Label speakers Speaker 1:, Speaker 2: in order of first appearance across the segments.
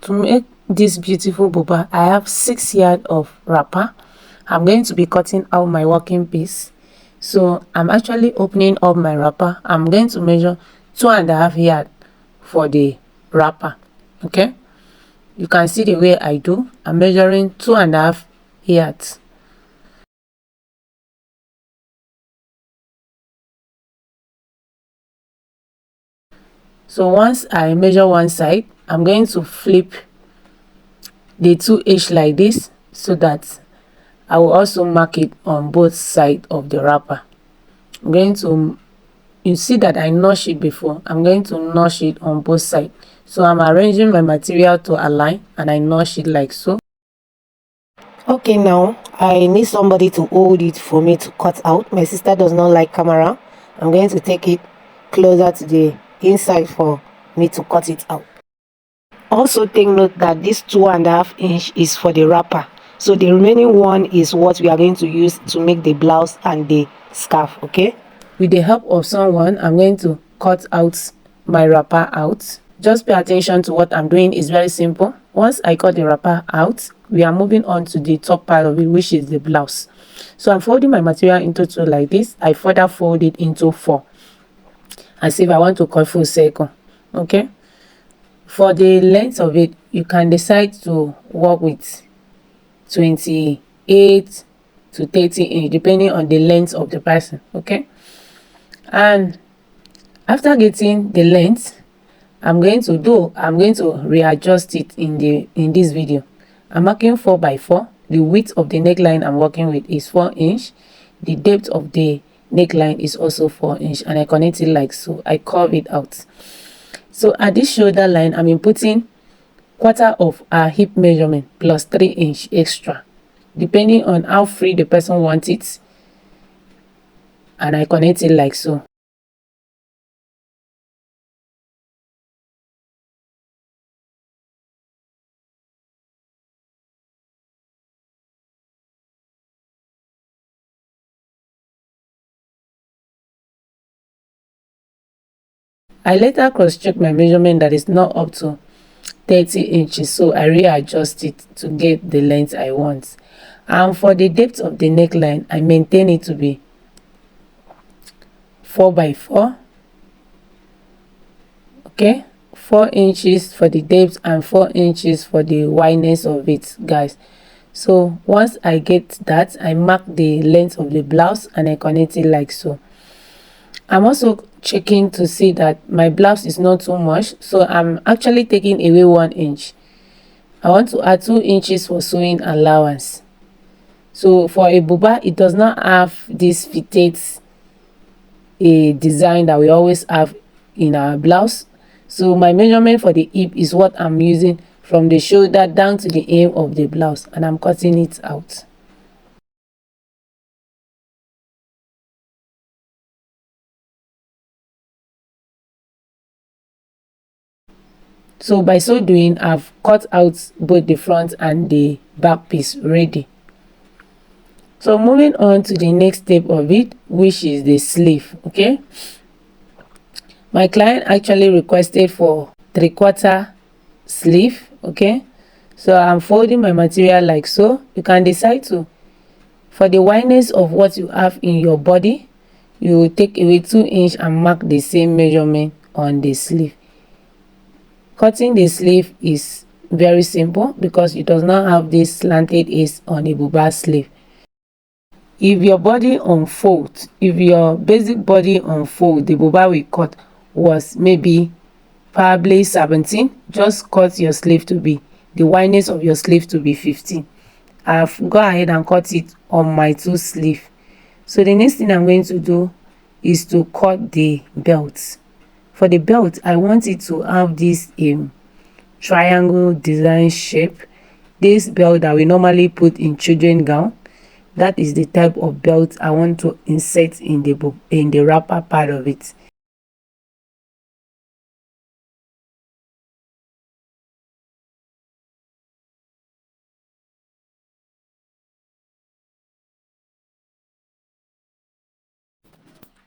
Speaker 1: to make this beautiful buba, I have 6 yards of wrapper. I'm going to be cutting out my working piece. So I'm actually opening up my wrapper. I'm going to measure 2.5 yards for the wrapper. Okay, you can see the way I do. I'm measuring 2.5 yards. So once I measure one side, I'm going to flip the 2 edge like this, so that I will also mark it on both sides of the wrapper. I'm going to, you see that I notched it before, I'm going to notch it on both sides. So I'm arranging my material to align, and I notch it like so. Okay, now I need somebody to hold it for me to cut out. My sister does not like camera. I'm going to take it closer to the inside for me to cut it out. Also take note that this 2.5 inch is for the wrapper, so the remaining one is what we are going to use to make the blouse and the scarf. Okay, with the help of someone, I'm going to cut out my wrapper out. Just pay attention to what I'm doing. Is very simple. Once I cut the wrapper out, we are moving on to the top part of it, which is the blouse. So I'm folding my material into 2 like this. I further fold it into 4, as if I want to cut full circle. Okay, for the length of it, you can decide to work with 28 to 30 inch, depending on the length of the person. Okay, and after getting the length, I'm going to readjust it in this video. I'm marking 4 by 4. The width of the neckline I'm working with is 4 inch. The depth of the neckline is also 4 inch, and I connect it like so. I curve it out. So at this shoulder line, I'm inputting 1/4 of our hip measurement plus 3 inch extra, depending on how free the person wants it, and I connect it like so. I later cross-check my measurement that is not up to 30 inches, so I readjust it to get the length I want. And for the depth of the neckline, I maintain it to be 4 by 4. Okay, 4 inches for the depth and 4 inches for the wideness of it, guys. So once I get that, I mark the length of the blouse and I connect it like so. I'm also checking to see that my blouse is not too much, so I'm actually taking away 1 inch. I want to add 2 inches for sewing allowance. So for a buba, it does not have this fitted a design that we always have in our blouse. So my measurement for the hip is what I'm using from the shoulder down to the hem of the blouse, and I'm cutting it out. So by so doing, I've cut out both the front and the back piece ready. So moving on to the next step of it, which is the sleeve. Okay, my client actually requested for 3/4 sleeve. Okay, so I'm folding my material like so. You can decide to, for the wideness of what you have in your body, you will take away 2 inch and mark the same measurement on the sleeve. Cutting the sleeve is very simple because it does not have this slanted edge on a buba sleeve. If your body unfolds, if your basic body unfolds, the buba we cut was maybe probably 17, just cut your sleeve to be, the wideness of your sleeve to be 15. I've gone ahead and cut it on my 2 sleeve. So the next thing I'm going to do is to cut the belt. For the belt, I want it to have this triangle design shape. This belt that we normally put in children gown, that is the type of belt I want to insert in the wrapper part of it.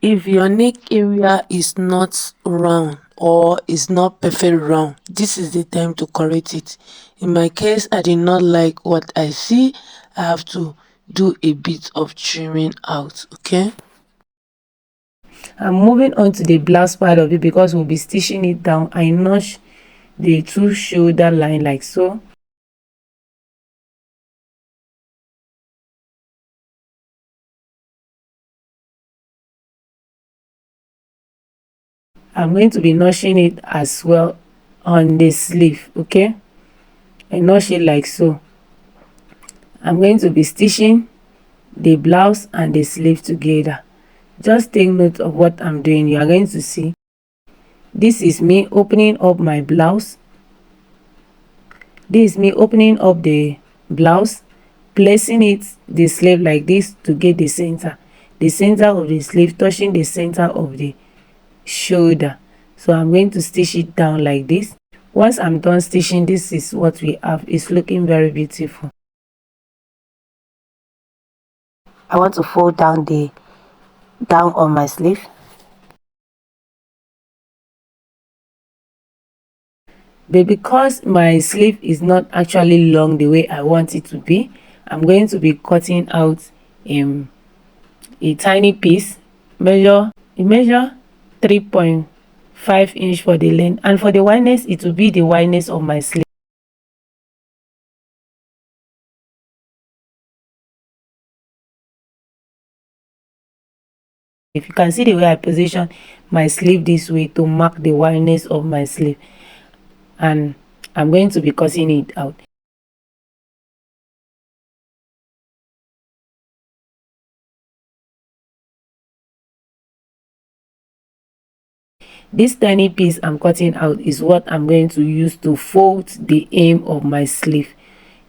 Speaker 1: If your neck area is not round, or is not perfect round, this is the time to correct it. In my case, I did not like what I see. I have to do a bit of trimming out. Okay, I'm moving on to the blouse part of it because we'll be stitching it down. I notch the two shoulder line like so. I'm going to be notching it as well on the sleeve. Okay, I notch it like so. I'm going to be stitching the blouse and the sleeve together. Just take note of what I'm doing. You are going to see this is me opening up my blouse. This is me opening up the blouse, placing it the sleeve like this to get the center of the sleeve touching the center of the shoulder. So I'm going to stitch it down like this. Once I'm done stitching, this is what we have. It's looking very beautiful. I want to fold down on my sleeve. But because my sleeve is not actually long the way I want it to be, I'm going to be cutting out a tiny piece. Measure 3.5 inch for the length, and for the wideness it will be the wideness of my sleeve. If you can see the way I position my sleeve this way to mark the wideness of my sleeve, and I'm going to be cutting it out. This tiny piece I'm cutting out is what I'm going to use to fold the hem of my sleeve.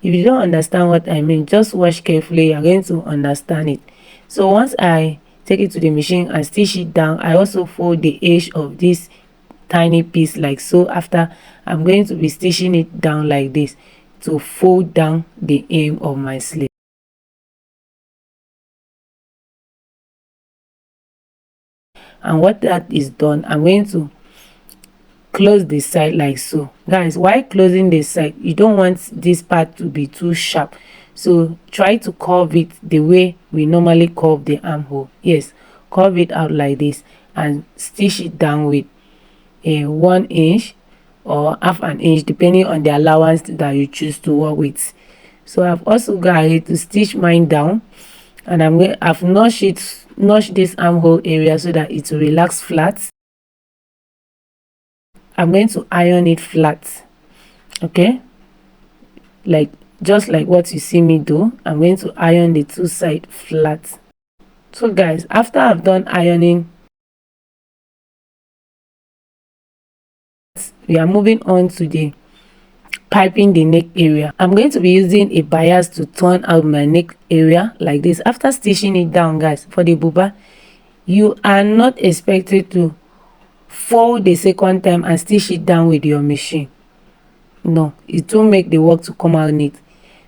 Speaker 1: If you don't understand what I mean, just watch carefully. You're going to understand it. So once I take it to the machine and stitch it down, I also fold the edge of this tiny piece like so. After, I'm going to be stitching it down like this to fold down the hem of my sleeve. And what that is done, I'm going to close the side like so. Guys, while closing the side, you don't want this part to be too sharp, so try to curve it the way we normally curve the armhole. Yes, curve it out like this and stitch it down with a 1 inch or half an inch depending on the allowance that you choose to work with. So I've also got ahead to stitch mine down, and I've notched this armhole area so that it will relax flat. I'm going to iron it flat. Okay, like just like what you see me do, I'm going to iron the two sides flat. So guys, after I've done ironing, we are moving on to the piping the neck area. I'm going to be using a bias to turn out my neck area like this. After stitching it down, guys, for the buba, you are not expected to fold the second time and stitch it down with your machine. No, it won't make the work to come out neat.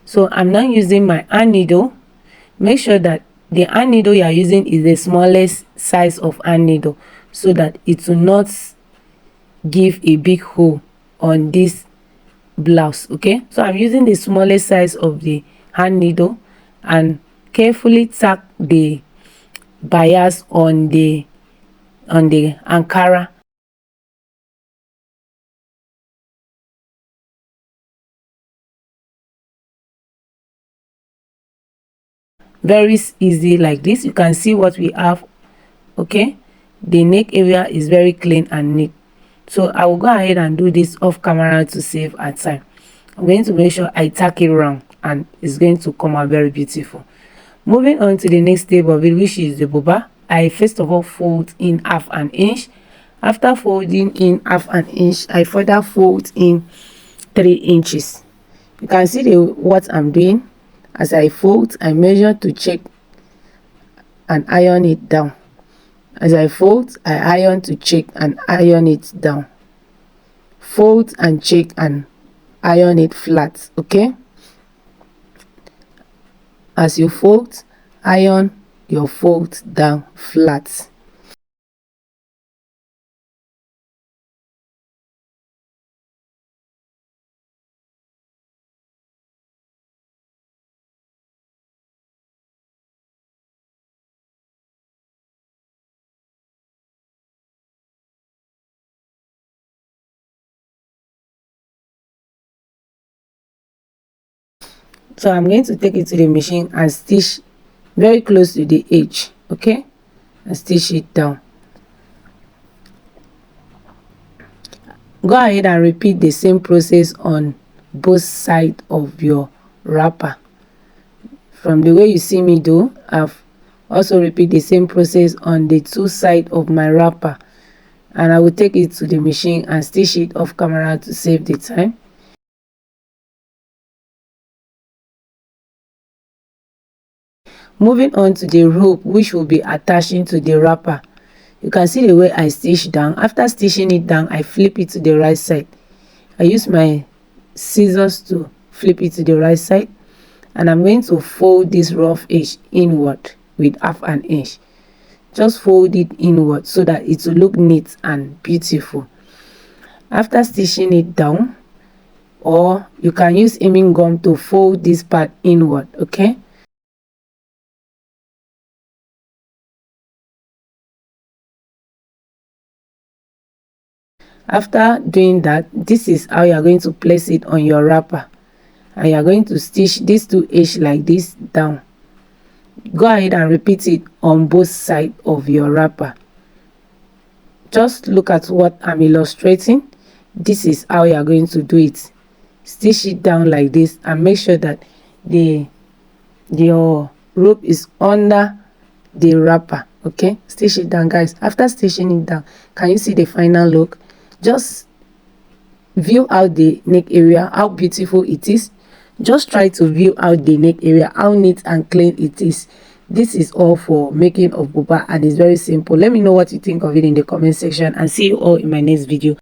Speaker 1: So I'm now using my hand needle. Make sure that the hand needle you are using is the smallest size of hand needle, so that it will not give a big hole on this blouse. Okay, so I'm using the smallest size of the hand needle and carefully tack the bias on the ankara. Very easy like this. You can see what we have. Okay, the neck area is very clean and neat. So I will go ahead and do this off camera to save our time. I'm going to make sure I tack it round, and it's going to come out very beautiful. Moving on to the next step of it, which is the buba. I first of all fold in half an inch. After folding in half an inch, I further fold in 3 inches. You can see what I'm doing. As I fold, I measure to check and iron it down. As I fold, I iron to check and iron it down. Fold and check and iron it flat. Okay, as you fold, iron your fold down flat. So I'm going to take it to the machine and stitch very close to the edge, okay, and stitch it down. Go ahead and repeat the same process on both sides of your wrapper. From the way you see me do, I've also repeat the same process on the two sides of my wrapper, and I will take it to the machine and stitch it off camera to save the time. Moving on to the rope which will be attaching to the wrapper. You can see the way I stitch down. After stitching it down, I flip it to the right side. I use my scissors to flip it to the right side, and I'm going to fold this rough edge inward with 1/2 inch. Just fold it inward so that it will look neat and beautiful. After stitching it down, or you can use hemming gum to fold this part inward, okay. After doing that, this is how you are going to place it on your wrapper, and you are going to stitch these two edges like this down. Go ahead and repeat it on both sides of your wrapper. Just look at what I'm illustrating. This is how you are going to do it. Stitch it down like this and make sure that your rope is under the wrapper, okay. Stitch it down, guys. After stitching it down, can you see the final look? Just view out the neck area, how beautiful it is. Just try to view out the neck area, how neat and clean it is. This is all for making of buba, and it's very simple. Let me know what you think of it in the comment section, and see you all in my next video.